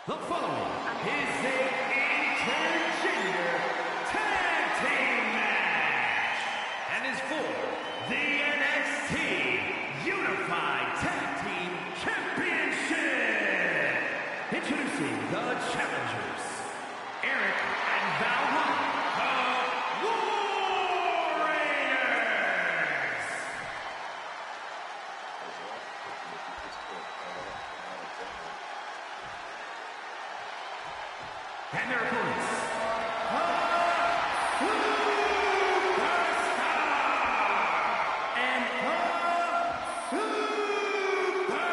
The following is an intergender tag team match and is for the NXT Unified Tag Team Championship. Introducing the challengers, Eric and Valhalla, the Warriors. And their opponents, the Superstar and the Superstar.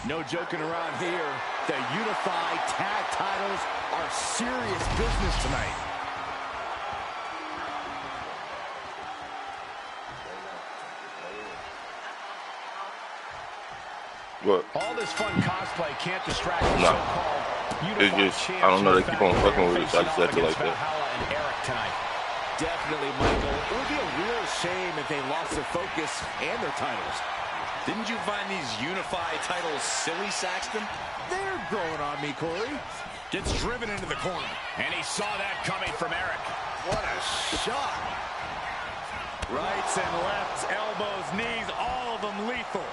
No joking around here. The unified tag titles are serious business tonight. What? All this fun cosplay can't distract the so-called unified just, I don't know, they keep on fucking with it, so I just acted like that. Valhalla and Eric tonight. Definitely, Michael. It would be a real shame if they lost their focus and their titles. Didn't you find these unified titles silly, Saxton? They're growing on me, Corey. Gets driven into the corner. And he saw that coming from Eric. What a shot. Rights and lefts, elbows, knees, all of them lethal.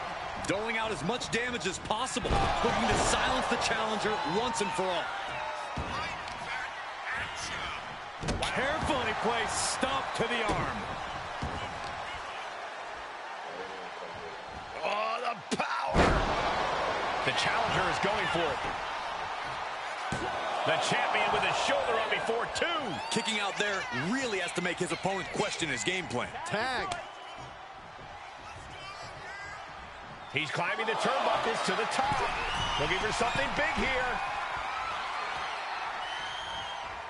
Doling out as much damage as possible. Looking to silence the challenger once and for all. Carefully placed stomp to the arm. Oh, the power! The challenger is going for it. The champion with his shoulder up before two. Kicking out there really has to make his opponent question his game plan. Tag. He's climbing the turnbuckles to the top. Looking for something big here.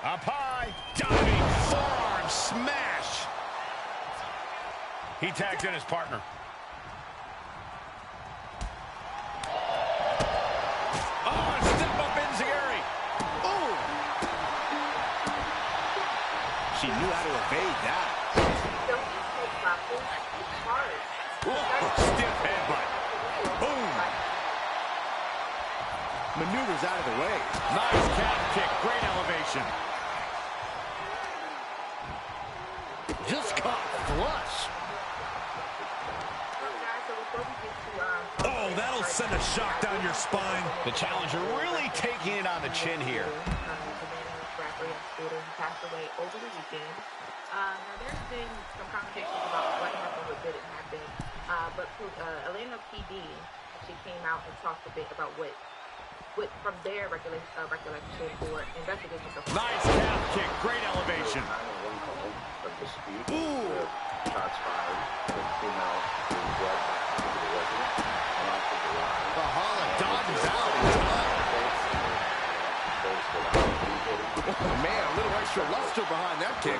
Up high. Diving forearm smash. He tags in his partner. Oh, step up enziguri. Oh. She knew how to evade that. Stiff headbutt. Boom. Maneuvers out of the way. Nice calf kick. Great elevation. Just caught flush. Oh, that'll send a shock down your spine. The challenger really taking it on the chin here. Passed away over the weekend. Now there's been some conversations about what happened, what didn't happen. But Atlanta PD actually came out and talked a bit about what from their recollection or investigation. Nice calf kick, great elevation. Ooh. Shots fired. Came out and brought back to the resident. Valhalla dodges out in time. Oh, man, a little extra luster behind that kick.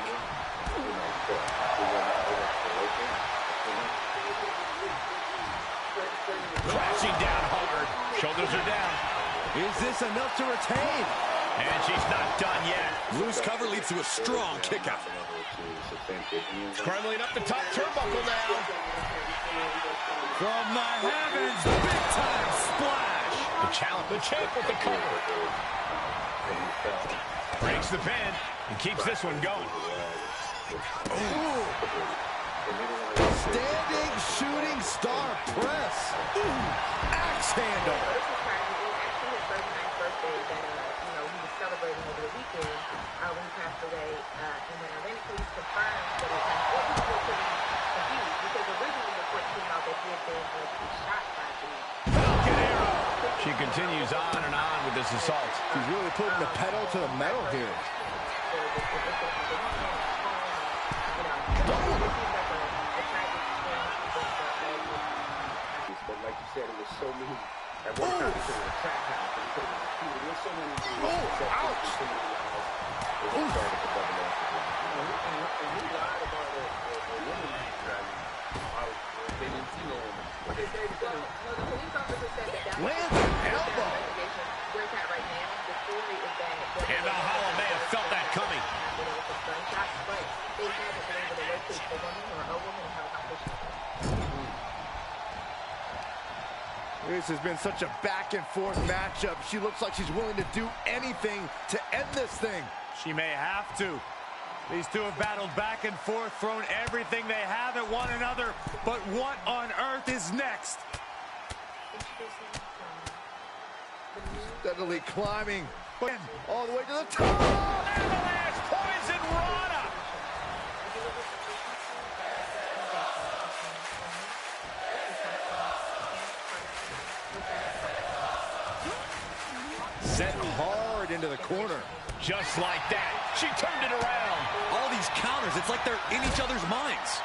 Crashing down hard. Shoulders are down. Is this enough to retain? And she's not done yet. Loose cover leads to a strong kick out. Scrambling up the top turnbuckle now. From the heavens, big time splash. The champ with the cover. Breaks the pin and keeps this one going. Ooh. Standing shooting star press. Ooh. Axe handle. This is tragic. It was actually his 39th birthday that he was celebrating over the weekend when he passed away. And when Atlanta police confirmed that it happened, people were pretty confused because originally the report came out that he had been shot by police. Falcon arrow. She continues on and on with this assault. She's really putting the pedal to the metal here. But like you said, it was so many. At one time, it was a track house. There was so many. Ouch! And he lied about it. they haven't been able to locate the woman or a woman and have a competition. This has been such a back-and-forth matchup. She looks like she's willing to do anything to end this thing. She may have to. These two have battled back and forth, thrown everything they have at one another. But what on earth is next? Steadily climbing all the way to the top. Avalanche poison Rana. Sent hard into the corner. Just like that, she turned it around. All these counters, it's like they're in each other's minds.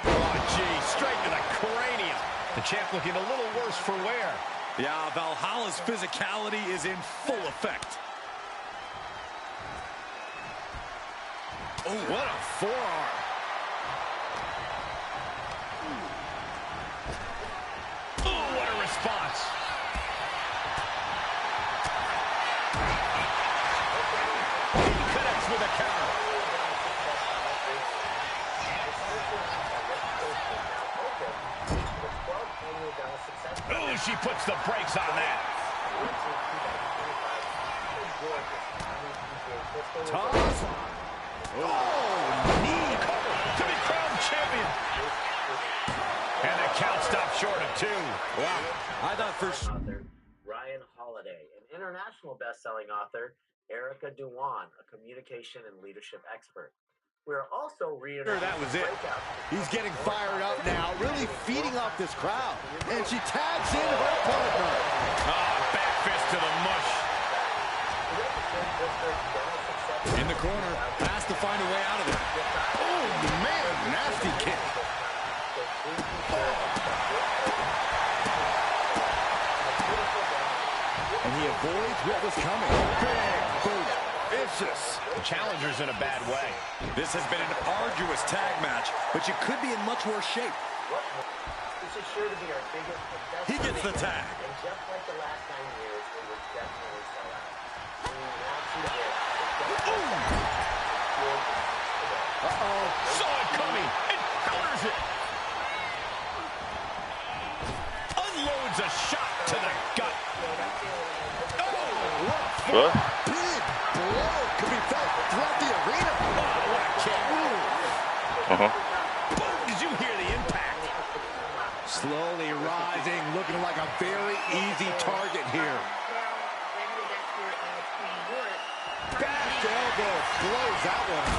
Oh, gee, straight to the cranium. The champ looking a little worse for wear. Yeah, Valhalla's physicality is in full effect. Oh, what a forearm. Oh, what a response. He connects with a counter. Oh, she puts the brakes on that. Toss. Oh, knee cover to be crowned champion. And the count stopped short of 2. Wow. I thought first. Author Ryan Holiday, an international best-selling author, Erica Dewan, a communication and leadership expert. We're also That was it. He's getting fired up now, really feeding off this crowd. And she tags in her partner. Back fist to the mush. In the corner, has to find a way out of it. Oh, man, nasty kick. And he avoids what was coming. Big boot. Vicious. The challenger's in a bad way. This has been an arduous tag match, but you could be in much worse shape. This is sure to be our biggest and best. He gets the tag. And just like the last 9 years, it will definitely sell out. We want to get Uh-oh. Saw it coming and counters it. Unloads a shot to the gut. What? Big blow could be felt throughout the arena. Oh, what a kick. Boom, did you hear the impact? Slowly rising, looking like a very easy target here. Back elbow blows that one.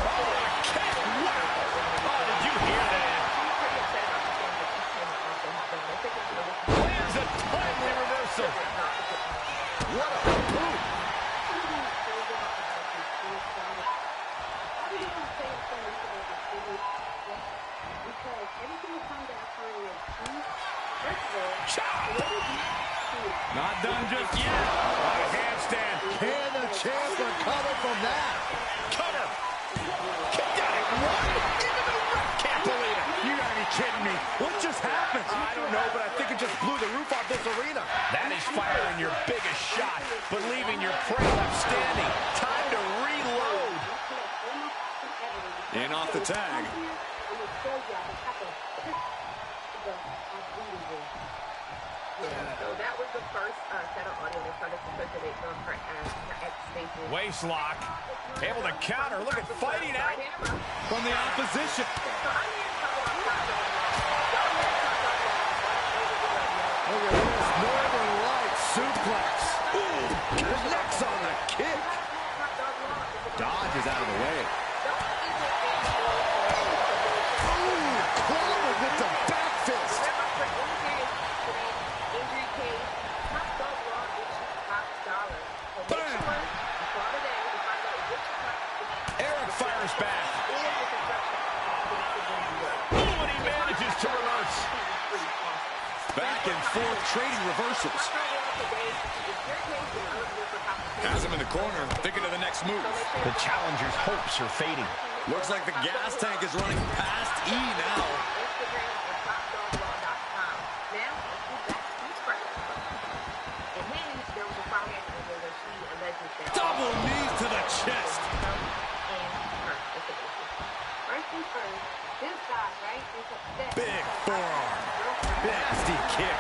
Oh, a kick. Wow. Oh, did you hear that? Lands a timely reversal. What a boot. Not done just yet. A handstand. Can the champ recover from that? Cover. Kicked out at 1. Into the ref. Can't believe it. You gotta be kidding me. What just happened? I don't know, but I think it just blew the roof off this arena. That is firing your biggest shot, but leaving your prey left standing. Time to reload. In off the tag. So that was the first set of audio that started to circulate from her X stages. Waist lock. Able to counter. Look at fighting out from the opposition. Look at this Northern Light suplex. Ooh, connects on the kick. Dodges out of the way. Ooh, clobbered with the back fist. Bam. Eric fires back. Ooh, and he manages to reverse. Back and forth, trading reversals. Has him in the corner, thinking of the next move. The challenger's hopes are fading. Looks like the gas tank is running past E now. chest. First things first, this guy, right, is upset. Big forearm. Nasty kick.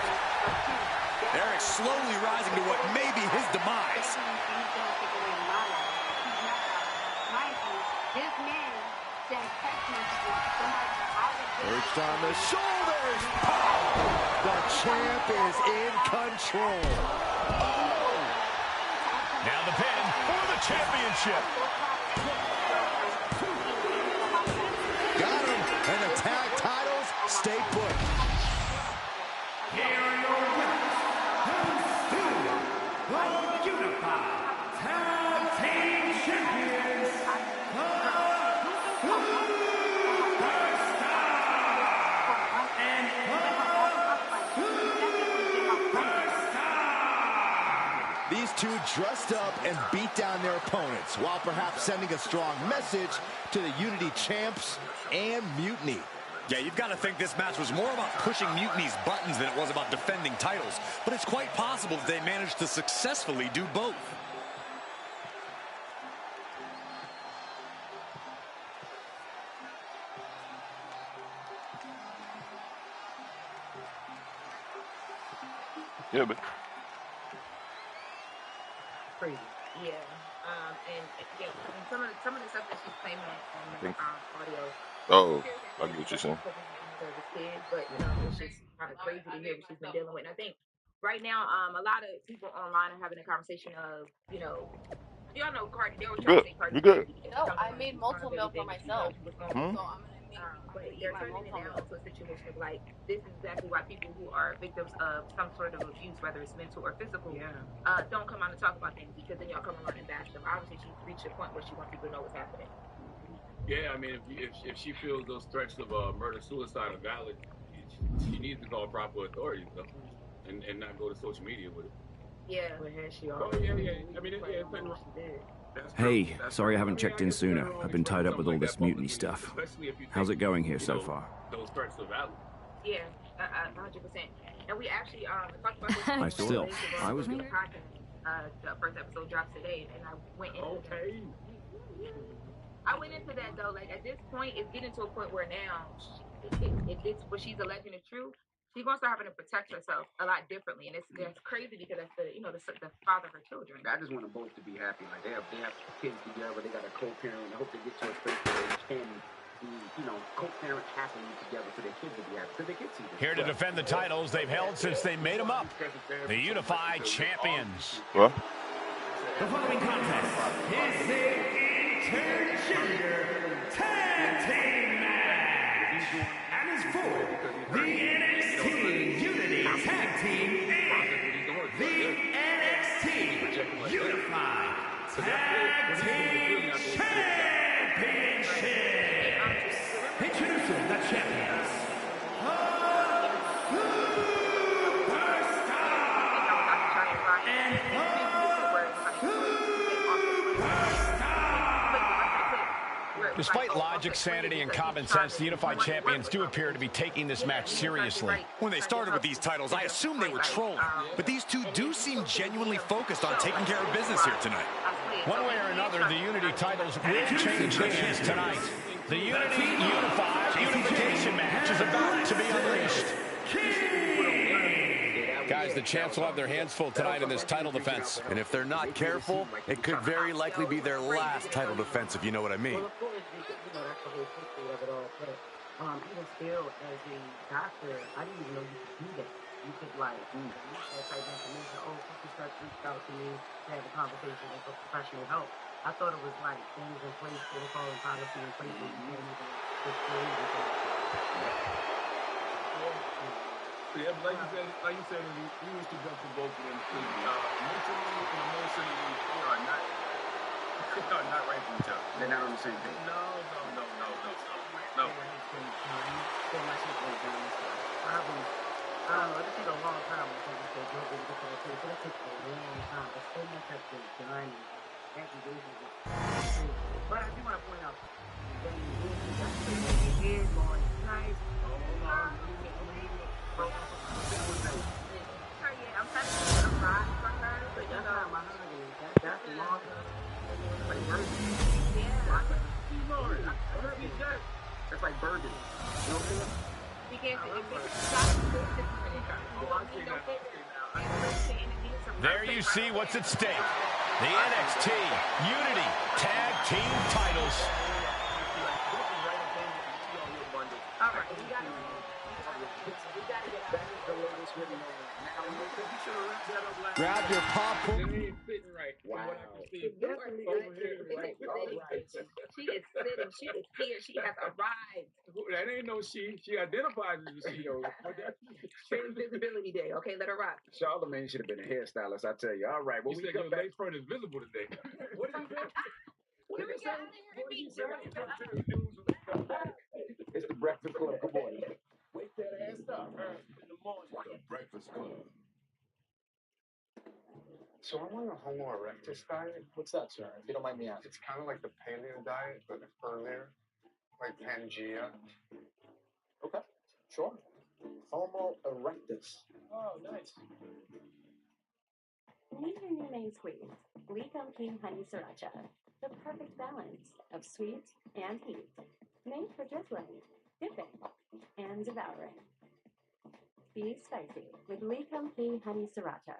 Eric slowly rising to what may be his demise. This man sends text messages to somebody Perched on the shoulders. The champ is in control. Oh! Now the pin for the championship. Got him. And the tag titles stay put. Here are your winners, the Unified Tag Team Champions, These two dressed up and beat down their opponents, while perhaps sending a strong message to the Unity champs and Mutiny. Yeah, you've got to think this match was more about pushing Mutiny's buttons than it was about defending titles. But it's quite possible that they managed to successfully do both. Yeah, but crazy. Yeah. And yeah, some of the stuff that she's claiming on the audio. oh, I get what you're saying. But it's just kind of crazy to hear what she's been dealing with. And I think right now, a lot of people online are having a conversation of, y'all know Cardi. They were trying to say Cardi. You good? No, I made multiple milk for myself. So I'm gonna make. But they're turning it now into a situation of like, this is exactly why people who are victims of some sort of abuse, whether it's mental or physical, don't come out and talk about things, because then y'all come along and bash them. Obviously, she's reached a point where she wants people to know what's happening. Yeah, I mean, if she feels those threats of murder, suicide are valid, she needs to call proper authorities, though, and not go to social media with it. Yeah. But has she already? Oh, yeah. I mean, yeah, what she did. Hey, sorry I haven't checked in sooner. I've been tied up with all this mutiny stuff. How's it going here so far? Those threats are valid. Yeah, 100%. And we actually talked about this. I was. The first episode drops today, and I went into I went into that though. Like, at this point, it's getting to a point where now, if it's what she's alleging is true, she's gonna start having to protect herself a lot differently, and it's crazy because that's the father of her children. I just want them both to be happy. Like they have kids together. They got a co-parent. I hope they get to a place where they can be, co-parent happily together for their kids to be happy. Because their kids see this. Here to defend the titles they've held since they made them up, the Unified Champions. What? the following contest is the Intergender Tag Team Match, and is for the NXT Unity Tag Team and the NXT Unified Tag Team Championships. Introducing the champions, Despite logic, sanity, and common sense, the Unified Champions do appear to be taking this match seriously. When they started with these titles, I assumed they were trolling. But these two do seem genuinely focused on taking care of business here tonight. One way or another, the Unity titles will change hands tonight. The Unity Unified Unification match is about to be unleashed. Guys, the champs will have their hands full tonight in this title defense. And if they're not careful, it could very likely be their last title defense, if you know what I mean. Well, of course, that's the whole history of it all. But even still, as a doctor, I didn't even know you could do that. You could, that type of information. Oh, people start to reach out to me to have a conversation and for professional help. I thought it was things in place, protocol and policy in place that you didn't even disclose. Yeah, but like you said, you used to jump from both of them. Mentally and emotionally, they are not right for each other. They're not on the same page. No. I don't know, it took a long time before we said Joe didn't get to that place. It took a long time. There's so much that's been done and accusations. But I do want to point out that he is going nice. I'm trying to get a ride from her, but that's long. like bourbon. That's like bourbon. You know what I'm saying? There you see what's at stake. The NXT Unity Tag Team titles. All right, we got to get Grab your popcorn. It ain't fitting right. Wow. From what I can see. Definitely Over here. right. She is sitting. She is here. She has arrived. That ain't no she. She identifies as a she. Trans Visibility Day. Okay, let her rock. Charlamagne should have been a hairstylist, I tell you. All right, well, You we said come your back. lace front is visible today. What did you say? Here we go. It's the Breakfast Club. Good morning. Wake that ass up in the morning. The Breakfast Club. So I'm on a Homo erectus diet. What's that, sir? If you don't mind me asking. It's kind of like the paleo diet, but earlier, like Pangea. Okay, sure. Homo erectus. Oh, nice. Meet your new main squeeze, Lecom King Honey Sriracha. The perfect balance of sweet and heat. Made for drizzling, dipping, and devouring. Be spicy with Lecom King Honey Sriracha.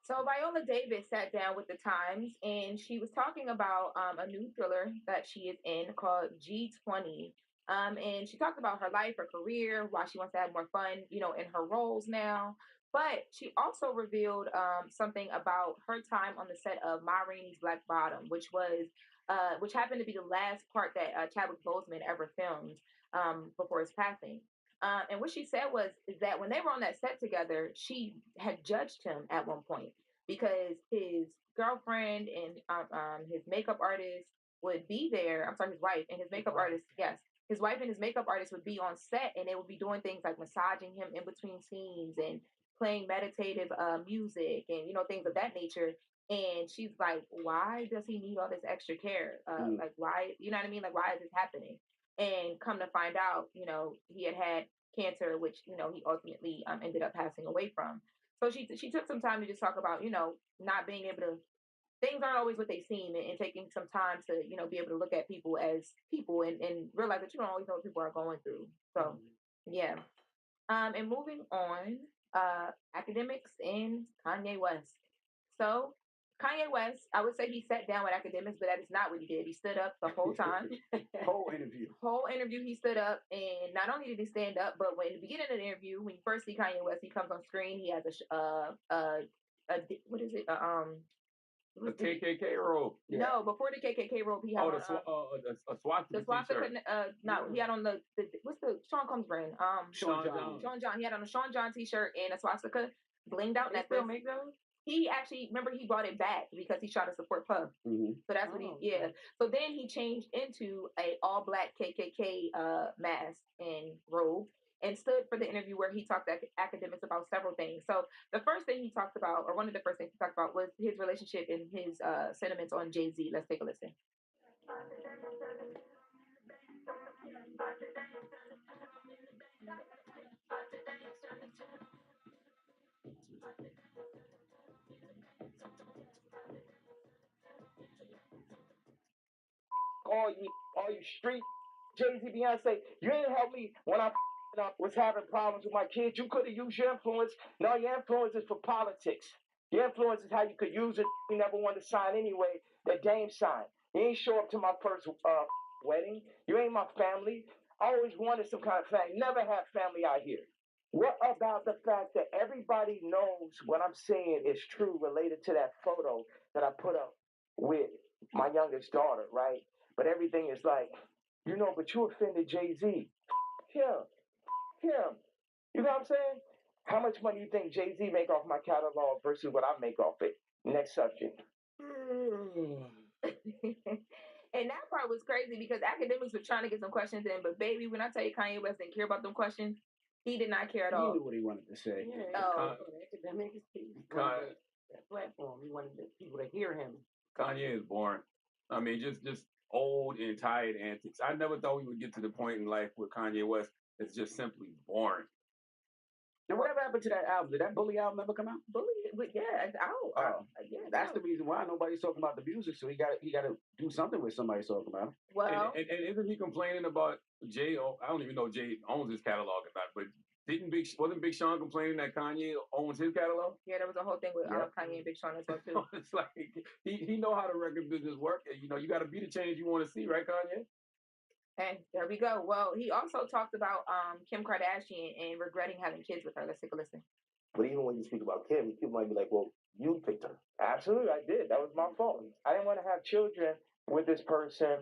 So Viola Davis sat down with the Times, and she was talking about a new thriller that she is in called G20. And she talked about her life, her career, why she wants to have more fun, in her roles now. But she also revealed something about her time on the set of Ma Rainey's Black Bottom, which happened to be the last part that Chadwick Boseman ever filmed before his passing. And what she said was is that when they were on that set together, she had judged him at one point because his girlfriend and his makeup artist would be there. I'm sorry, his wife and his makeup artist. Yes, his wife and his makeup artist would be on set, and they would be doing things like massaging him in between scenes and playing meditative music and things of that nature. And she's like, why does he need all this extra care? Like, why? You know what I mean? Like, why is this happening? And come to find out, he had cancer, which he ultimately ended up passing away from. So she took some time to just talk about not being able to, things aren't always what they seem, and taking some time to be able to look at people as people and realize that you don't always know what people are going through. So yeah. And moving on, academics and Kanye West. So Kanye West, I would say he sat down with academics, but that is not what he did. He stood up the whole time. Whole interview, he stood up, and not only did he stand up, but when the beginning of the interview, when you first see Kanye West, he comes on screen. He has what is it? The KKK robe. Yeah. No, before the KKK robe, he had a swastika. The swastika. No, he had on the what's the Sean Combs brand? Sean John. He had on a Sean John t-shirt and a swastika blinged out necklace. Still make those? He actually, remember, he brought it back because he tried to support Puff. Mm-hmm. So that's what So then he changed into a all black KKK mask and robe and stood for the interview where he talked to academics about several things. So the first thing he talked about, or one of the first things he talked about, was his relationship and his sentiments on Jay-Z. Let's take a listen. All you street Jay-Z, Beyonce, you didn't help me when I was having problems with my kids. You could have used your influence. No, your influence is for politics. Your influence is how you could use it. You never wanted to sign anyway. That Dame signed. You ain't show up to my first wedding. You ain't my family. I always wanted some kind of family. Never had family out here. What about the fact that everybody knows what I'm saying is true related to that photo that I put up with my youngest daughter, right? But everything is like, but you offended Jay-Z. Him. You know what I'm saying? How much money do you think Jay-Z make off my catalog versus what I make off it? Next subject. And that part was crazy because academics were trying to get some questions in, but baby, when I tell you Kanye West didn't care about them questions, he did not care at all. He knew what he wanted to say. Yeah, academics, that platform. He wanted people to hear him. Kanye is boring. I mean, just old and tired antics. I never thought we would get to the point in life where Kanye West is just simply boring. And whatever happened to that album? Did that Bully album ever come out? Bully, yeah, it's out. Yeah, That's the reason why nobody's talking about the music. So he got to do something with somebody talking about him. Well, and isn't he complaining about Jay? I don't even know if Jay owns his catalog or not, but wasn't Big Sean complaining that Kanye owns his catalog? Yeah, there was a whole thing with Kanye and Big Sean as well too. It's like he know how the record business works. And, you got to be the change you want to see, right, Kanye? And there we go. Well, he also talked about Kim Kardashian and regretting having kids with her. Let's take a listen. But even when you speak about Kim, people might be like, well, you picked her. Absolutely, I did. That was my fault. I didn't want to have children with this person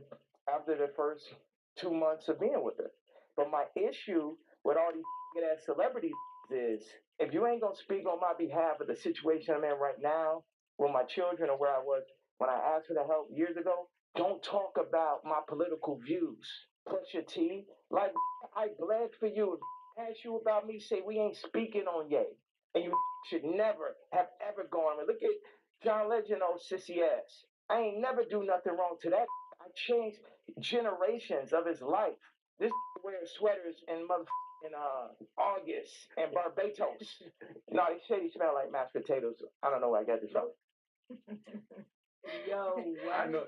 after the first 2 months of being with her. But my issue with all these ass celebrities is, if you ain't going to speak on my behalf of the situation I'm in right now with my children or where I was when I asked for the help years ago, don't talk about my political views. Push your T. Like, I bled for you. Ask you about me, say we ain't speaking on Ye. And you should never have ever gone. Look at John Legend, old sissy ass. I ain't never do nothing wrong to that. I changed generations of his life. This wears sweaters in motherfucking August and Barbados. No, they say he smell like mashed potatoes. I don't know where I got this from. Yo, I know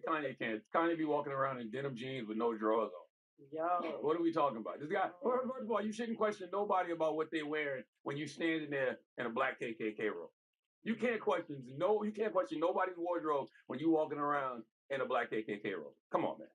Kanye can't. Kanye be walking around in denim jeans with no drawers on. Yo, what are we talking about? This guy. First of all, you shouldn't question nobody about what they wearing when you standing there in a black KKK robe. You can't question nobody's wardrobe when you walking around in a black KKK robe. Come on, man.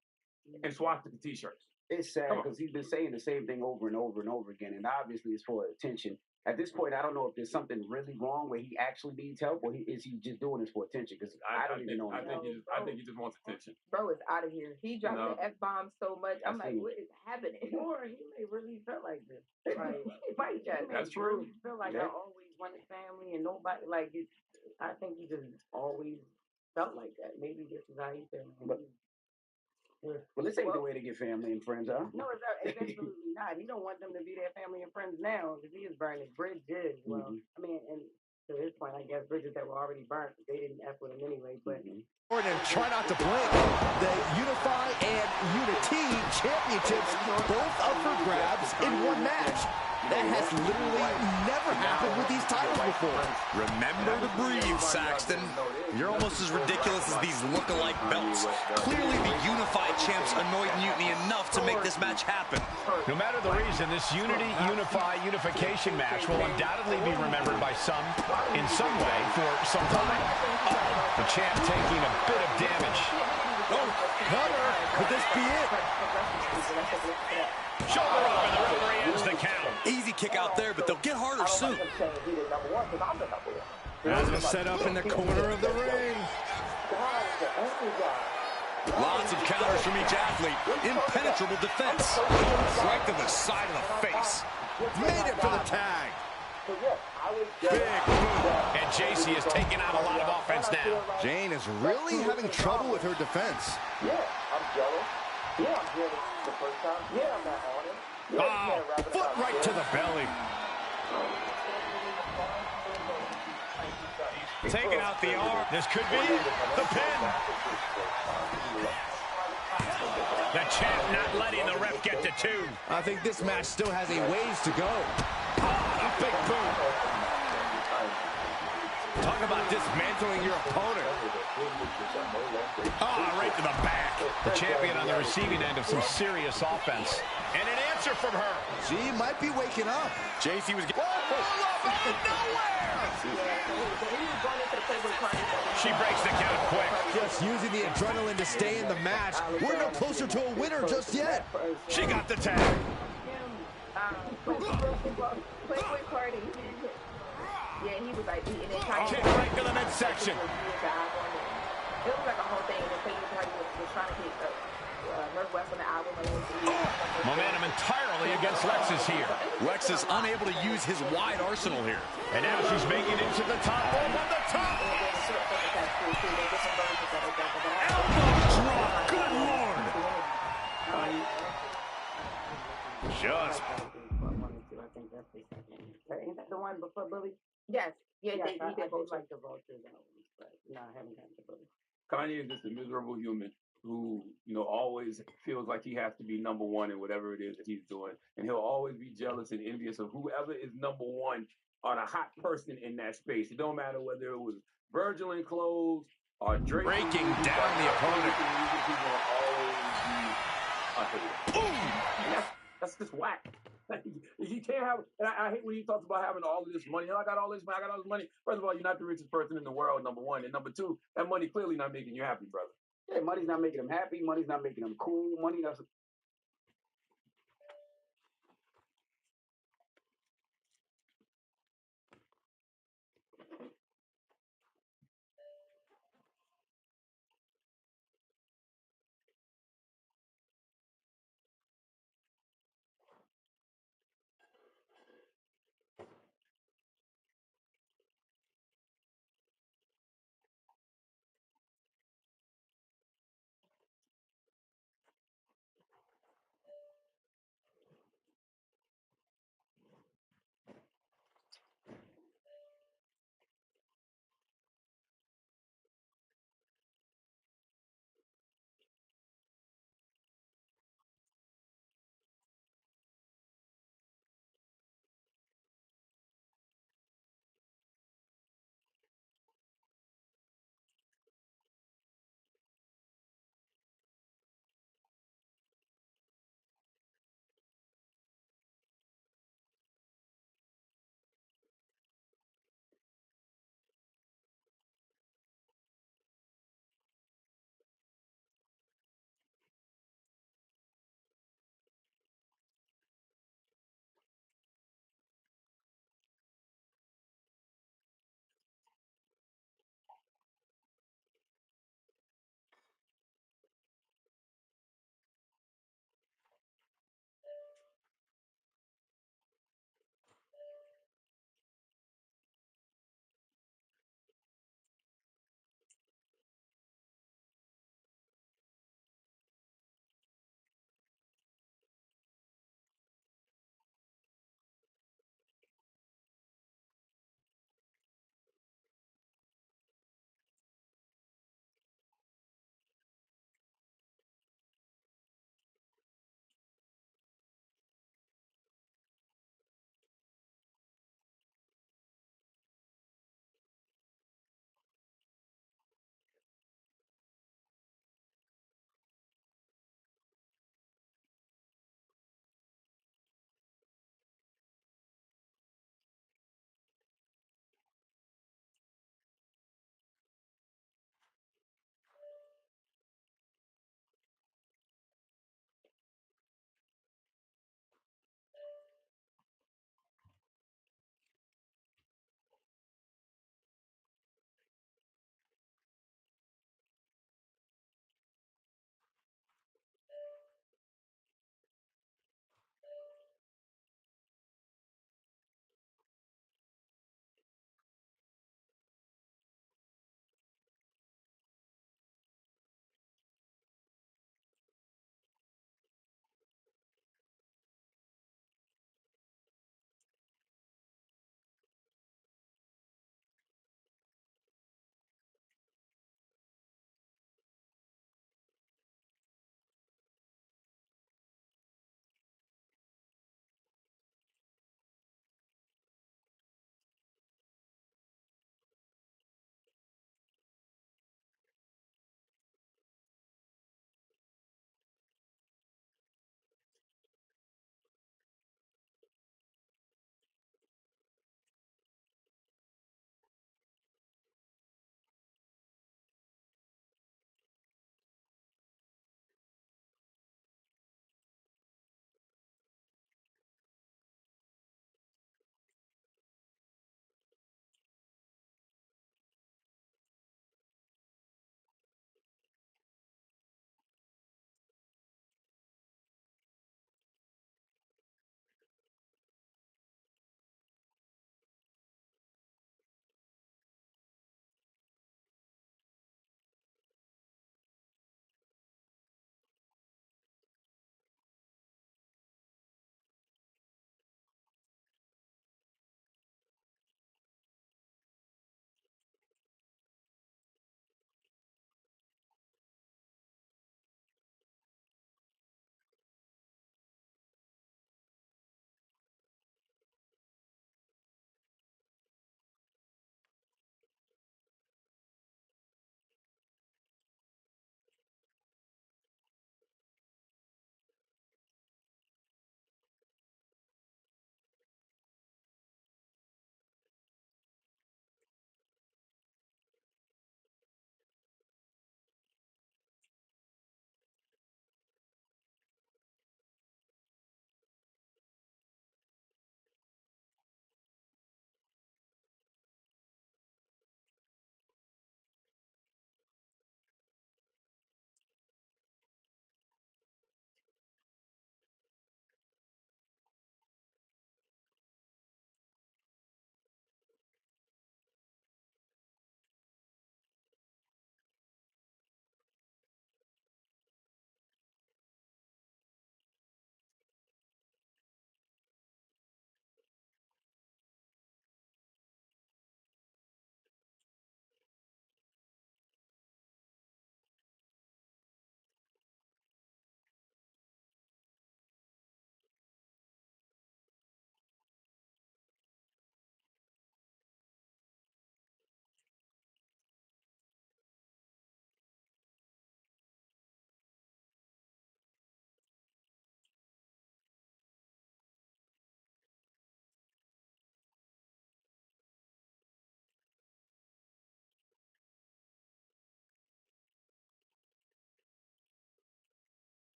And swastika t-shirts. It's sad because he's been saying the same thing over and over and over again, and obviously it's for attention. At this point, I don't know if there's something really wrong where he actually needs help, or is he just doing this for attention? Because I don't even know. I think he just wants attention. Bro is out of here. He dropped the F-bomb so much. I'm like, what is happening? Or he may really feel like this. Like, might just. That's true. Really feel like I always wanted family and nobody, like, I think he just always felt like that. Maybe this is how he feels. Well, this ain't the way to get family and friends, huh? No, it's absolutely not. He don't want them to be their family and friends now because he is burning bridges. Well, I mean, and to his point, I guess bridges that were already burnt, they didn't F with him anyway. But And try not to blink. The Unify and Unity championships both up for grabs in one match. That has literally never happened with these titles before. Remember to breathe, Saxton. You're almost as ridiculous as these look-alike belts. Clearly, the Unified champs annoyed Mutiny enough to make this match happen. No matter the reason, this unification match will undoubtedly be remembered by some in some way for some time. The champ taking a bit of damage. Oh, cover. Could this be it? Shoulder up, and the referee ends the count. Easy kick out there, but they'll get harder soon. As a setup in the corner of the ring. Lots of counters from each athlete. Impenetrable defense. Right to the side of the face. Made it for the tag. Big move. And JC is taking out a lot of offense now. Jane is really having trouble with her defense. Yeah, I'm jealous. Yeah, I'm jealous the first time. Yeah, I'm not on it. Yeah, foot right to the belly. Taking out the arm. This could be the pin. The champ not letting the ref get to 2. I think this match still has a ways to go. A big boom. Talk about dismantling your opponent. Right to the back. The champion on the receiving end of some serious offense. And an answer from her. She might be waking up. JC was getting... She breaks the count quick. Just using the adrenaline to stay in the match. We're no closer to a winner just yet. She got the tag. Playboy party. Yeah, he was like beating it. Kick right to the midsection. It was like a whole thing. The Playboy party was trying to get Northwest on the album. Momentum entirely against Lexus here. Lex is unable to use his wide arsenal here. And now she's making it to the top rope on the top. Elbow drop. Good Lord. Just. Ain't that the one before Bully? Yes. Yeah, Yes, he did both. like the Vultures album, but no, I haven't had the Bully. Kanye is just a miserable human who, always feels like he has to be number one in whatever it is that he's doing. And he'll always be jealous and envious of whoever is number one or the hot person in that space. It don't matter whether it was Virgil in clothes or Drake. Breaking down the opponent. He's going to always be a hater. And that's just whack. You can't have. And I hate when he talks about having all of this money. I got all this money. I got all this money. First of all, you're not the richest person in the world, number one. And number two, that money clearly not making you happy, brother. Yeah, money's not making him happy. Money's not making him cool. Money doesn't.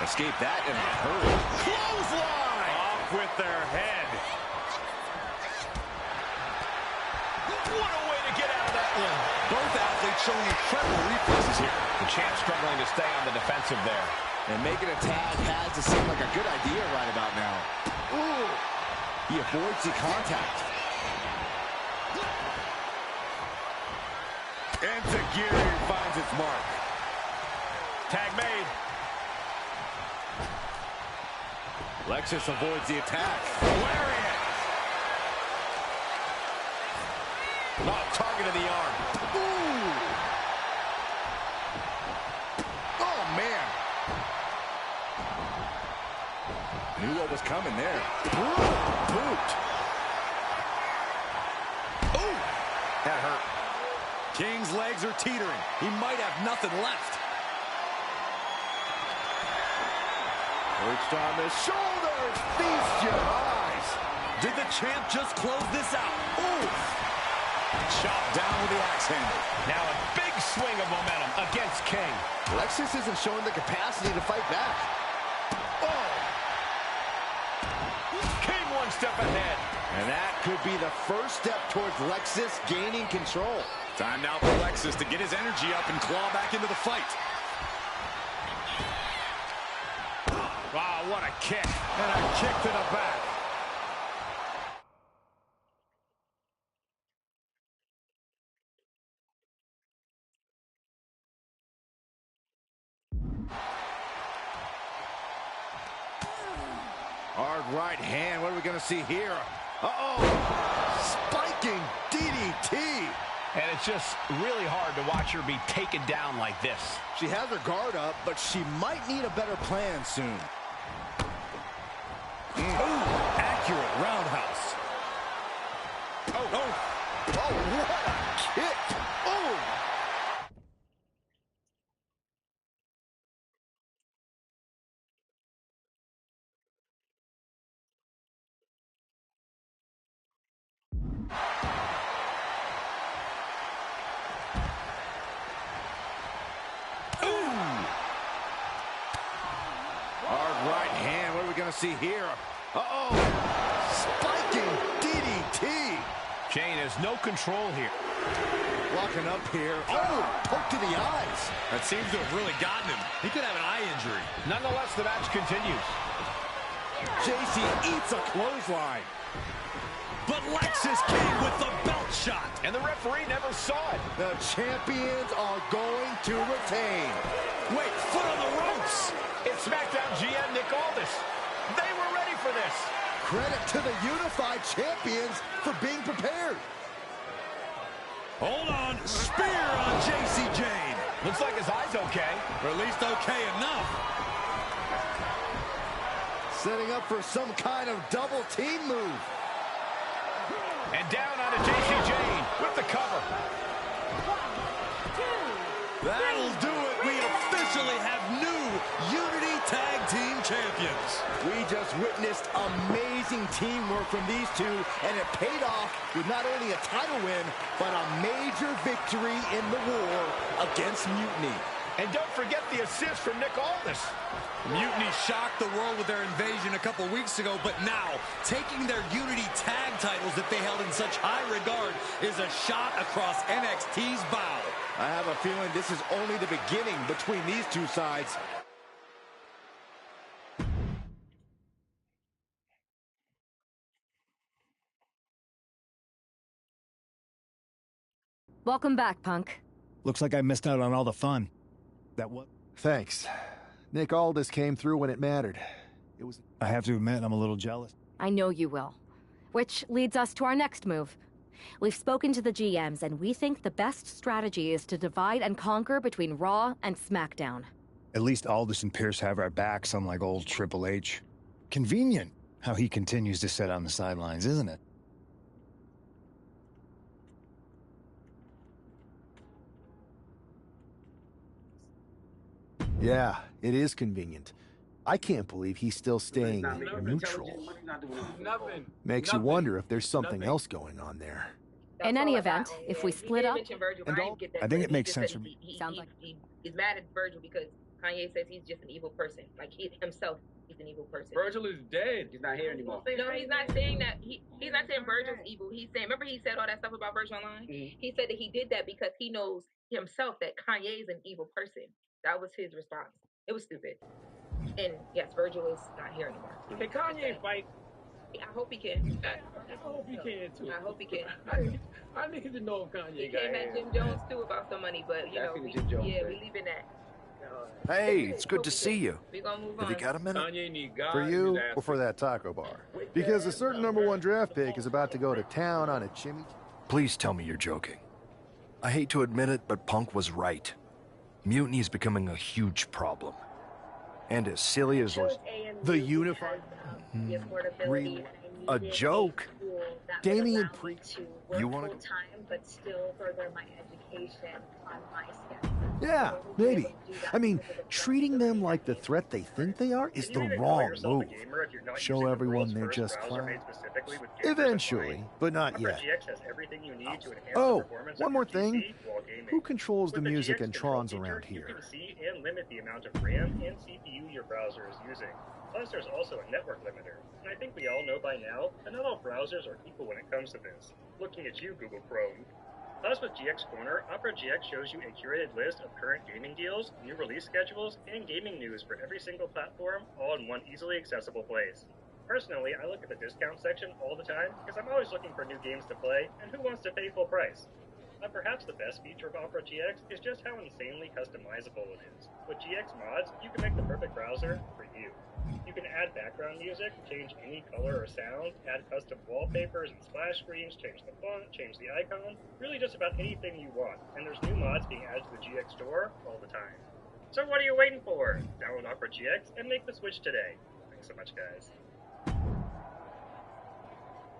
Escape that in a hurry. Clothesline! Off with their head. What a way to get out of that one. Both athletes showing incredible reflexes here. The champ struggling to stay on the defensive there. And making a tag has to seem like a good idea right about now. Ooh! He avoids the contact. And Tajiri finds its mark. Tag made. Lexus avoids the attack. Lariat. Oh, target of the arm. Ooh. Oh, man. Knew what was coming there. Boot. Ooh. That hurt. King's legs are teetering. He might have nothing left. Perched on the shoulders. Feast your eyes. Did the champ just close this out? Ooh. Chopped down with the axe handle. Now a big swing of momentum against King. Lexus isn't showing the capacity to fight back. Oh! King one step ahead. And that could be the first step towards Lexus gaining control. Time now for Lexus to get his energy up and claw back into the fight. Wow, what a kick. And a kick to the back. Hard right hand. What are we going to see here? Uh-oh. Spiking DDT. And it's just really hard to watch her be taken down like this. She has her guard up, but she might need a better plan soon. Ooh, accurate roundhouse. Oh, what a kick. Oh. Going to see here. Uh-oh. Spiking DDT. Shane has no control here. Locking up here. Oh, poke to the eyes. That seems to have really gotten him. He could have an eye injury. Nonetheless, the match continues. JC eats a clothesline. But Lexus came with the belt shot. And the referee never saw it. The champions are going to retain. Wait, foot on the ropes. It's SmackDown GM Nick Aldis. They were ready for this. Credit to the unified champions for being prepared. Hold on. Spear on JC Jane. Looks like his eye's okay. Or at least okay enough. Setting up for some kind of double team move. And down onto JC Jane with the cover. 1, 2, That'll do it. We officially have new Unity Tag Team Champions. We just witnessed amazing teamwork from these two, and it paid off with not only a title win, but a major victory in the war against Mutiny. And don't forget the assist from Nick Aldis. Mutiny shocked the world with their invasion a couple weeks ago, but now taking their Unity Tag titles that they held in such high regard is a shot across NXT's bow. I have a feeling this is only the beginning between these two sides. Welcome back, Punk. Looks like I missed out on all the fun. That what? Thanks. Nick Aldis came through when it mattered. It was. I have to admit, I'm a little jealous. I know you will. Which leads us to our next move. We've spoken to the GMs, and we think the best strategy is to divide and conquer between Raw and SmackDown. At least Aldis and Pierce have our backs, unlike old Triple H. Convenient how he continues to sit on the sidelines, isn't it? Yeah, it is convenient. I can't believe he's still staying neutral. Makes you wonder if there's something else going on there. In any event, if we split up... I think it makes sense for me. Sounds like he's mad at Virgil because Kanye says he's just an evil person. Like he himself, he's an evil person. Virgil is dead. He's not here anymore. No, he's not saying that. He's not saying Virgil's evil. He's saying, remember he said all that stuff about Virgil online? Mm-hmm. He said that he did that because he knows himself that Kanye is an evil person. That was his response. It was stupid. And yes, Virgil is not here anymore. Can Kanye fight? I hope he can. I hope he can too. I hope he can. I need to know if Kanye He got came at Jim Jones too about some money, but you know, we leaving that. Hey, it's good to see you. We gonna move Have on. you got a minute? Kanye need God. For you or for that taco bar? Because a certain #1 draft pick is about to go to town on a chimney. Please tell me you're joking. I hate to admit it, but Punk was right. Mutiny is becoming a huge problem. And as silly as The unified... a joke? Damian You want to... but still further my education on my schedule. Yeah, maybe. I mean, treating them like the threat they think they are is the wrong move. Show everyone they're just clowns. Eventually, but not yet. Oh, one more thing. Who controls the music and trons around here? You can see and limit the amount of RAM and CPU your browser is using. Plus, there's also a network limiter. And I think we all know by now that not all browsers are equal when it comes to this. Looking at you, Google Chrome. Plus, with GX Corner, Opera GX shows you a curated list of current gaming deals, new release schedules, and gaming news for every single platform, all in one easily accessible place. Personally, I look at the discount section all the time because I'm always looking for new games to play, and who wants to pay full price? But perhaps the best feature of Opera GX is just how insanely customizable it is. With GX mods, you can make the perfect browser for you. You can add background music, change any color or sound, add custom wallpapers and splash screens, change the font, change the icon, really just about anything you want. And there's new mods being added to the GX store all the time. So what are you waiting for? Download Opera GX and make the switch today. Thanks so much, guys.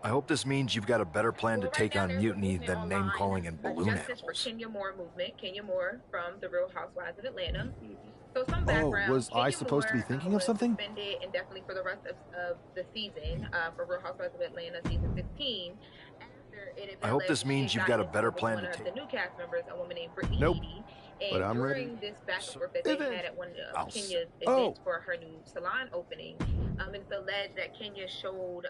I hope this means you've got a better plan to take on Mutiny than name-calling and balloon Justice for animals. Kenya Moore movement. Kenya Moore from The Real Housewives of Atlanta. So some background. Was I supposed to be thinking of something? Suspended indefinitely for the rest of the season for Real Housewives of Atlanta season 15. After it I hope this means you've got a better plan to take. The new cast members, a woman named Brittany Nope. Edie. But I'm during ready. this back and forth that they had at one of Kenya's events for her new salon opening, it's alleged that Kenya showed,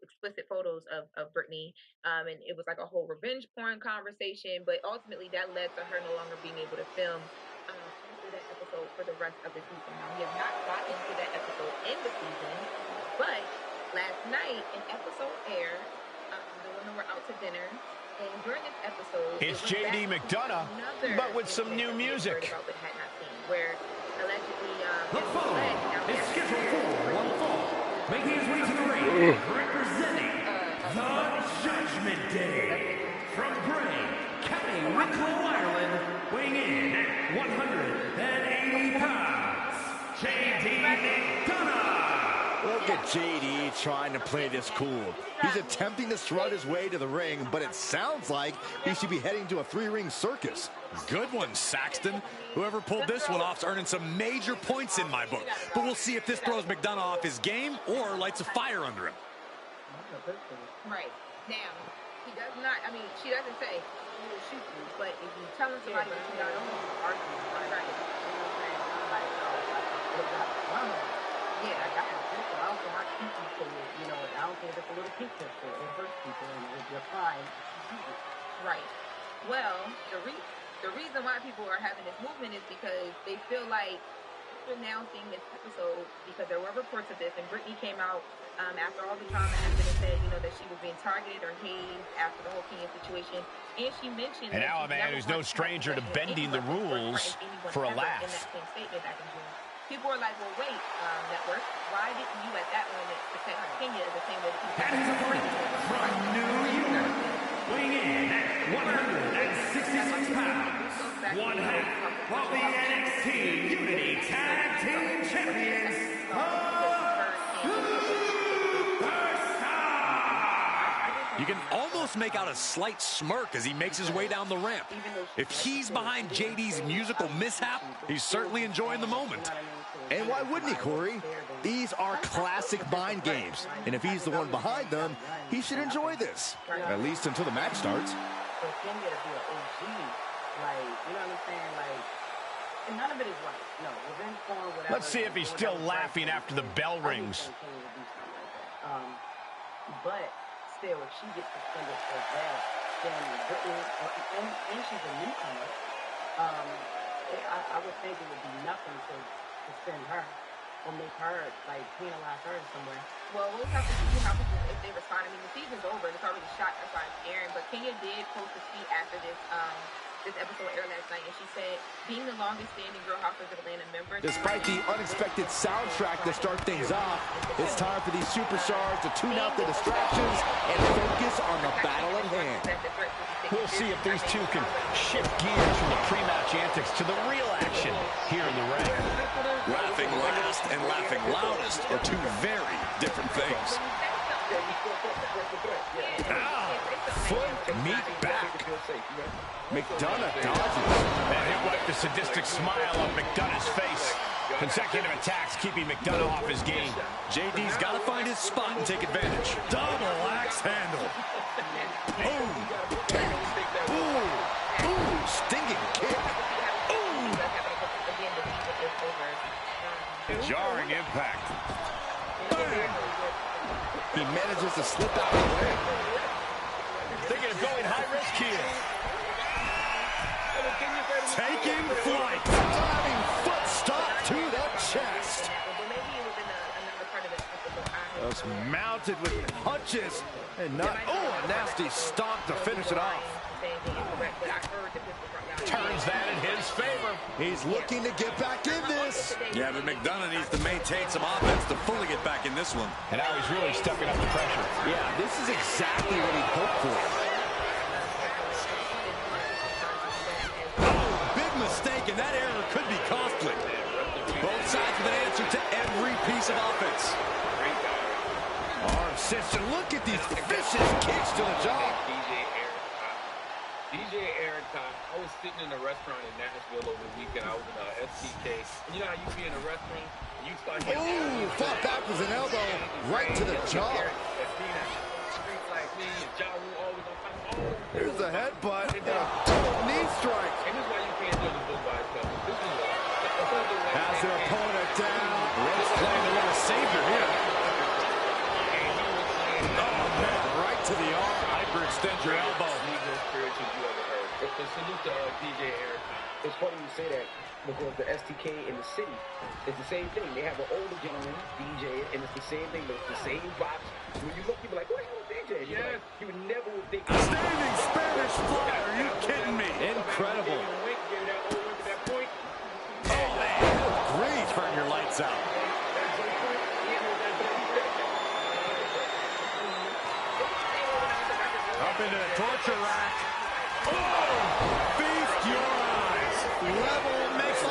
explicit photos of Brittany, and it was like a whole revenge porn conversation. But ultimately, that led to her no longer being able to film after that episode for the rest of the season. Now, we have not gotten into that episode in the season, but last night an episode aired. The women were out to dinner. And during this episode, it's JD McDonough, but with some new music. Where allegedly, the following is scheduled for one fall, making his way to the ring, representing the Judgment Day from Bray, County Wicklow, Ireland, weighing in at 180 pounds, JD McDonough. Look at JD trying to play this cool. He's attempting to strut his way to the ring, but it sounds like he should be heading to a 3-ring circus. Good one, Saxton. Whoever pulled this one off's earning some major points in my book. But we'll see if this throws McDonough off his game or lights a fire under him. Right. Now, he does not, she doesn't say, you will shoot you, but if you tell somebody that you're not on, argue, right? Yeah, I got it. I also watch people say, I don't care if it's a little pink pistol. It hurts people, and if you're fine, right. Well, the reason why people are having this movement is because they feel like after now seeing this episode, because there were reports of this, and Brittany came out after all the drama happened and said, that she was being targeted or hazed after the whole Kenya situation, and she mentioned. And now a man who's no stranger to bending the rules for a laugh. In that same statement back in June. People are like, well, wait, network, why didn't you at that moment protect Kenya the same way that you And his opponent from New York, weighing in at 166 pounds, one half of the NXT Unity Tag Team Champions, You can almost make out a slight smirk as he makes his way down the ramp. If he's behind JD's musical mishap, he's certainly enjoying the moment. And why wouldn't he, Corey? These are classic mind games. And if he's the one behind them, he should enjoy this. At least until the match starts. For Kenya to be an OG, you know what I'm saying? none of it is right. No, revenge porn, whatever. Let's see if he's still laughing after the bell rings. But still, if she gets suspended for that, then and she's a newcomer, I would think it would be nothing to suspend her or make her, like, penalize her in some way. Well, we'll have to see how people, if they respond. I mean, the season's over. It's already shot aside airing, but Kenya did post a tweet after this episode aired last night, and she said, being the longest standing Real Housewives of Atlanta member. Despite the unexpected soundtrack to start things off, it's time for these superstars to tune out the distractions and focus on the battle at hand. We'll see if these two can shift gears from the pre-match antics to the real action here in the ring. Laughing last and laughing loudest are two very different things. Ow! Foot meet back. McDonough dodges. And it wiped the sadistic smile on McDonough's face. Consecutive attacks keeping McDonough off his game. JD's got to find his spot and take advantage. Double axe handle. Boom. Ooh. Ooh. Stinging kick. Ooh. Jarring impact. Bam. He manages to slip out of the way. Thinking of going high risk here. Taking flight. Diving foot stop to the chest. Just mounted with punches and not, oh, a nasty stomp to finish it off. Turns that in his favor. He's looking to get back in this. Yeah, but McDonough needs to maintain some offense to fully get back in this one. And now he's really stepping up the pressure. Yeah, this is exactly what he hoped for. Oh, big mistake, and that error could be costly. Both sides with an answer to every piece of offense. Arm sister, look at these vicious kicks to the jaw. DJ Eric, I was sitting in a restaurant in Nashville over the weekend. I was in STK. And you know how you be in a restaurant and you start getting... Ooh, fought back with an elbow right to the jaw. Street like me, and Ja Rule always on top. Here's the headbutt and a double knee strike. And this is why you can't judge a book by itself. This is has their opponent down. Rose playing a little savior here. Oh, man, right to the arm. Hyperextend your elbow. Salute to DJ Eric. It's funny you say that because the STK in the city, it's the same thing. They have an older gentleman, DJ, and it's the same thing. It's the same vibes. When you look, you be like, what the hell is DJ? Yes. Like, you never would think. Standing Spanish fly. Are you kidding me? Incredible. Oh, man. Great. Turn your lights out. Up into the torture rack. Oh! Feast your eyes. Level makes a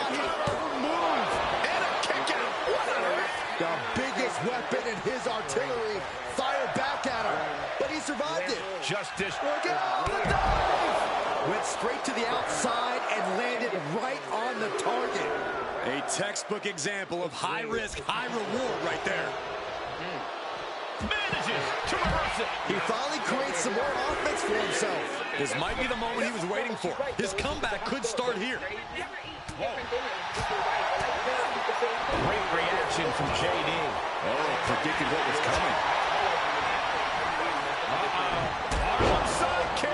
move. And a kick out. What on earth? The biggest weapon in his artillery fired back at him. But he survived it. Justice. Look out. The dive. Went straight to the outside and landed right on the target. A textbook example of high risk, high reward right there. Manages to reverse it. He finally creates some more offense for himself. This might be the moment he was waiting for. His comeback could start here. Great reaction from JD. Oh, predicted what was coming. Arm side kick.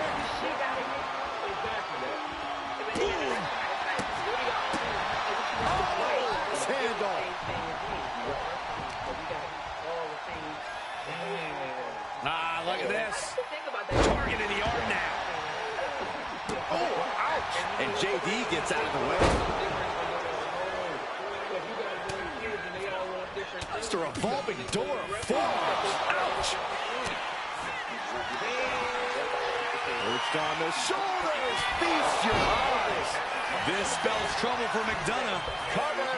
Handle. Ah, look at this. Target in the arm now. Oh, ouch. And JD gets out of the way. Just a revolving door of forearms. Ouch. Perched on the shoulders. Feast your eyes. This spells trouble for McDonough. Cover.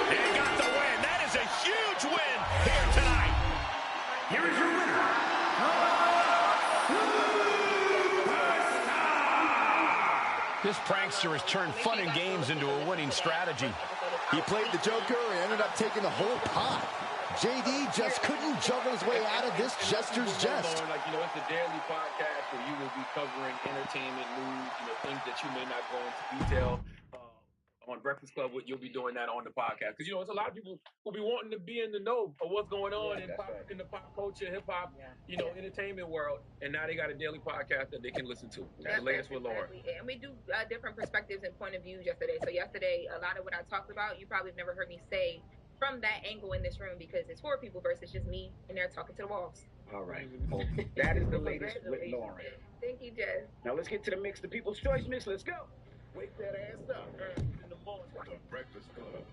And got the win. That is a huge win here tonight. Here is your winner. This prankster has turned fun and games into a winning strategy. He played the Joker and ended up taking the whole pot. JD just couldn't juggle his way out of this jester's jest. Like, you know, it's a daily podcast. where you will be covering entertainment news, things that you may not go into detail on Breakfast Club. You'll be doing that on the podcast because there's a lot of people who be wanting to be in the know of what's going on in the pop culture, hip hop, entertainment world, and now they got a daily podcast that they can listen to. The latest with Lauren. And we do different perspectives and point of views yesterday. So yesterday, a lot of what I talked about, you probably never heard me say from that angle in this room because it's 4 people versus just me and they're talking to the walls. All right. Well, that is the latest with Lauren. Thank you, Jess. Now let's get to the mix, the People's Choice mix. Let's go. Wake that ass up in the morning. The Breakfast Club.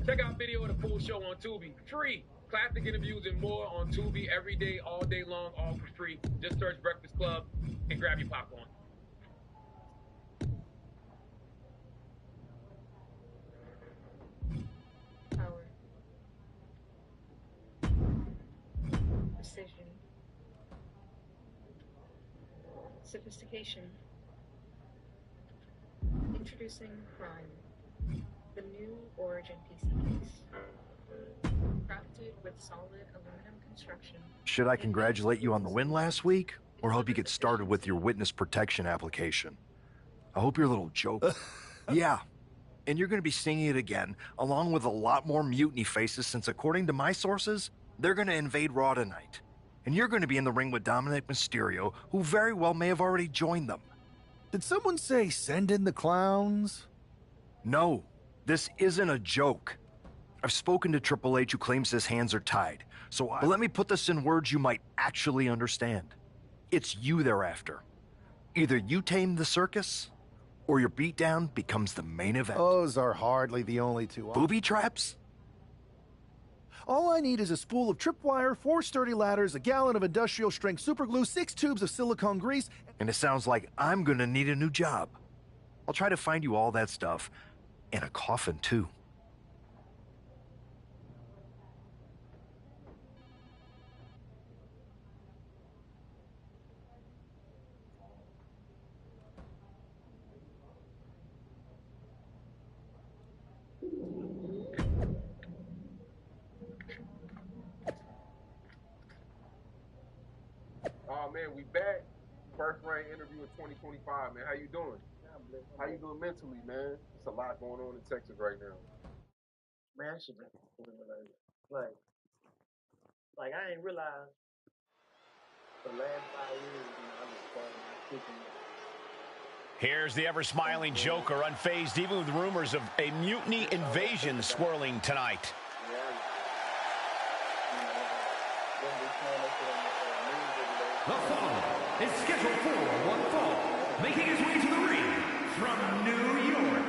Check out video of the full show on Tubi. Free. Classic interviews and more on Tubi every day, all day long, all for free. Just search Breakfast Club and grab your popcorn. Power. Precision. Sophistication. Introducing Prime, the new Origin PC case. Crafted with solid aluminum construction. Should I congratulate you on the win last week, or help you get started with your witness protection application? I hope your little joke... Yeah, and you're going to be singing it again, along with a lot more mutiny faces, since according to my sources, they're going to invade Raw tonight. And you're going to be in the ring with Dominic Mysterio, who very well may have already joined them. Did someone say send in the clowns? No, this isn't a joke. I've spoken to Triple H, who claims his hands are tied, but let me put this in words you might actually understand. It's you they're after. Either you tame the circus, or your beatdown becomes the main event. Those are hardly the only two. Booby traps? All I need is a spool of tripwire, 4 sturdy ladders, a gallon of industrial-strength superglue, 6 tubes of silicone grease... And it sounds like I'm gonna need a new job. I'll try to find you all that stuff, and a coffin, too. Oh man, we back. First round interview in 2025, man. How you doing? How you doing mentally, man? It's a lot going on in Texas right now. Man, I should be like I didn't realize the last 5 years, I was starting my kicking. Here's the ever-smiling Joker, unfazed even with rumors of a mutiny invasion swirling tonight. The following is scheduled for one fall, making his way to the ring from New York,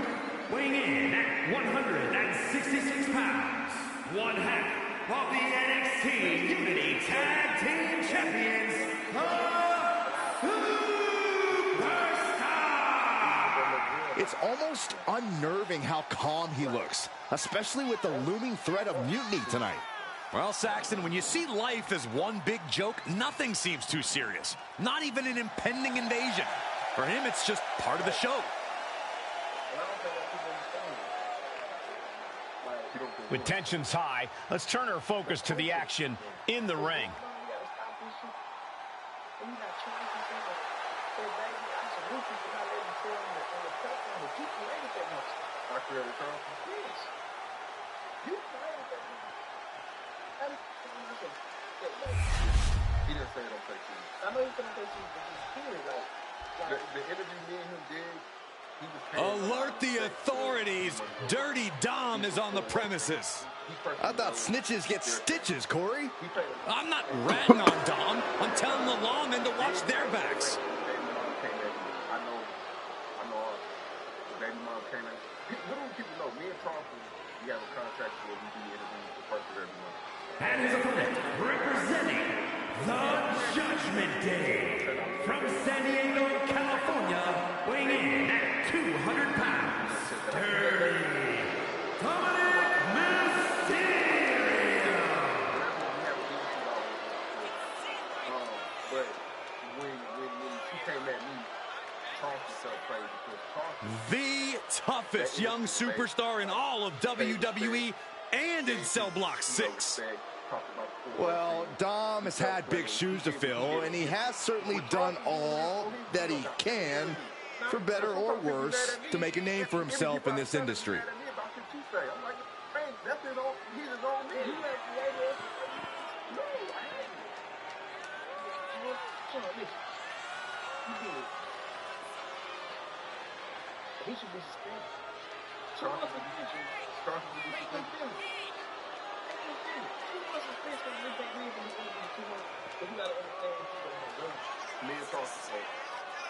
weighing in at 166 pounds, one half of the NXT Unity Tag Team Champions, the Superstar! It's almost unnerving how calm he looks, especially with the looming threat of mutiny tonight. Well, Saxton, when you see life as one big joke, nothing seems too serious. Not even an impending invasion. For him, it's just part of the show. With tensions high, let's turn our focus to the action in the ring. He didn't say it on take serious. I know he's gonna take serious, but he's serious. The interview me and him did, he was Alert the authorities! Dirty Dom is on the premises. I thought snitches get stitches, Corey. I'm not ratting on Dom. I'm telling the lawmen to watch their backs. I know the baby mom came in. Little people know, me and Charleston, we have a contract where we do interviews the first of every month. And his opponent, representing the Judgment Day, from San Diego, California, weighing in at 200 pounds, Dirty Dominic Mysterio. But when she came at me, Charleston felt crazy because Charleston... The toughest young superstar in all of WWE and in Cell Block 6. talked about before. Well, Dom has had big shoes to fill, and he has certainly done all that he can, for better or worse, to make a name for himself in this industry. I'm like, man, that's his own, he's his own man. No, He should be suspended. Me and Charles spoke,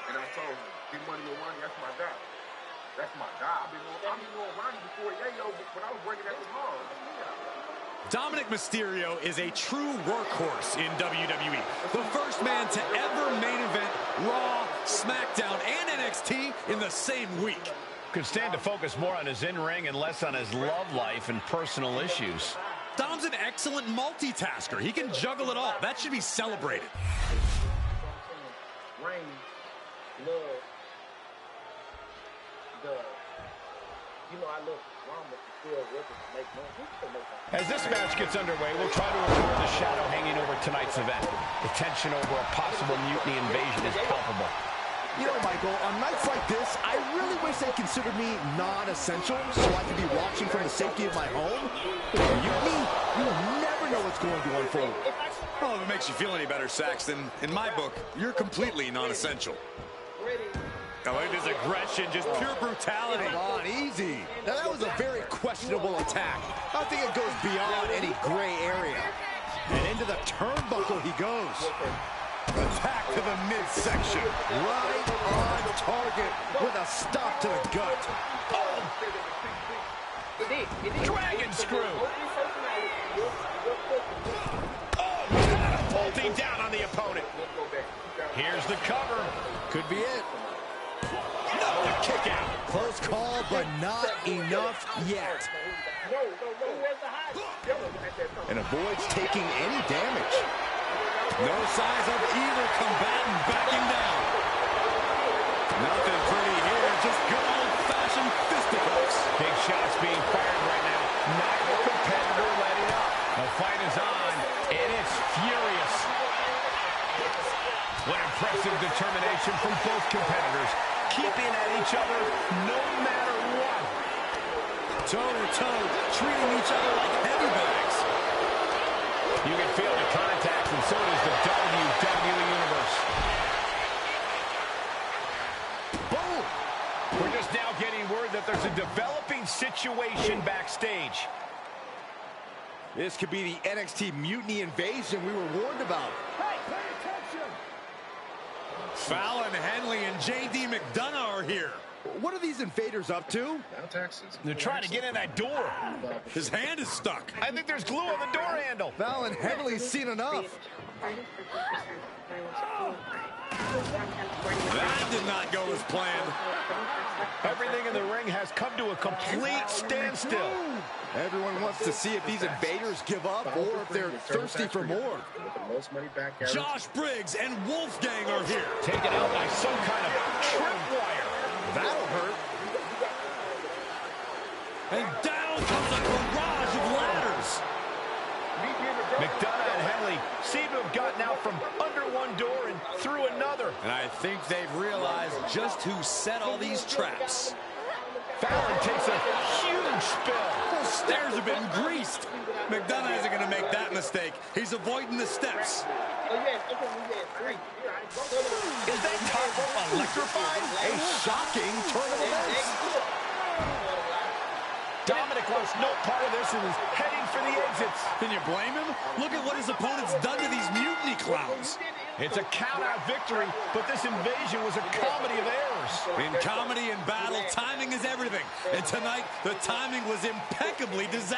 and I told him, "Get money or money, that's my guy. That's my guy. I've been on Ronnie before Yayo, when I was working at the mall." Dominic Mysterio is a true workhorse in WWE. The first man to ever main event Raw, SmackDown, and NXT in the same week. Could stand to focus more on his in-ring and less on his love life and personal issues. Dom's an excellent multitasker. He can juggle it all. That should be celebrated. Rain, love, I love drama to feel with it to make money. As this match gets underway, we'll try to avoid the shadow hanging over tonight's event. The tension over a possible mutiny invasion is palpable. You know, Michael, on nights like this, I really wish they considered me non-essential so I could be watching from the safety of my home. Mutiny, you never know what's going to unfold. Oh, if it makes you feel any better, Saxton, in my book, you're completely non-essential. Oh, it is aggression, just pure brutality. Come on, easy. Now, that was a very questionable attack. I think it goes beyond any gray area. And into the turnbuckle he goes. Attack to the midsection. Right on target with a stop to the gut. Oh. Dragon screw. Oh, catapulting down on the opponent. Here's the cover. Could be it. No, the kick out. Close call, but not enough yet. And avoids taking any damage. No signs of either combatant backing down. Nothing pretty here, just good old-fashioned fisticuffs. Big shots being fired right now. Neither competitor letting up. The fight is on, and it's furious. What impressive determination from both competitors, keeping at each other no matter what. Toe-to-toe, treating each other like heavy bags. You can feel the contact, and so does the WWE Universe. Boom! We're just now getting word that there's a developing situation backstage. This could be the NXT Mutiny Invasion we were warned about. Hey, pay attention! Fallon Henley and J.D. McDonough are here. What are these invaders up to? They're trying to get in that door. His hand is stuck. I think there's glue on the door handle. Fallon Henley's seen enough. That did not go as planned. Everything in the ring has come to a complete standstill. Everyone wants to see if these invaders give up or if they're thirsty for more. Josh Briggs and Wolfgang are here. Taken out by some kind of tripwire. That'll hurt. And down comes a barrage of ladders. McDonough and Henley seem to have gotten out from under one door and through another. And I think they've realized just who set all these traps. Fallon takes a huge spill. Those stairs have been greased. McDonough isn't going to make that mistake. He's avoiding the steps. Is that top rope electrified? A shocking turn of events. Dominic wants no part of this and is heading for the exits. Can you blame him? Look at what his opponent's done to these mutiny clowns. It's a count-out victory, but this invasion was a comedy of errors. In comedy and battle, timing is everything. And tonight, the timing was impeccably disastrous.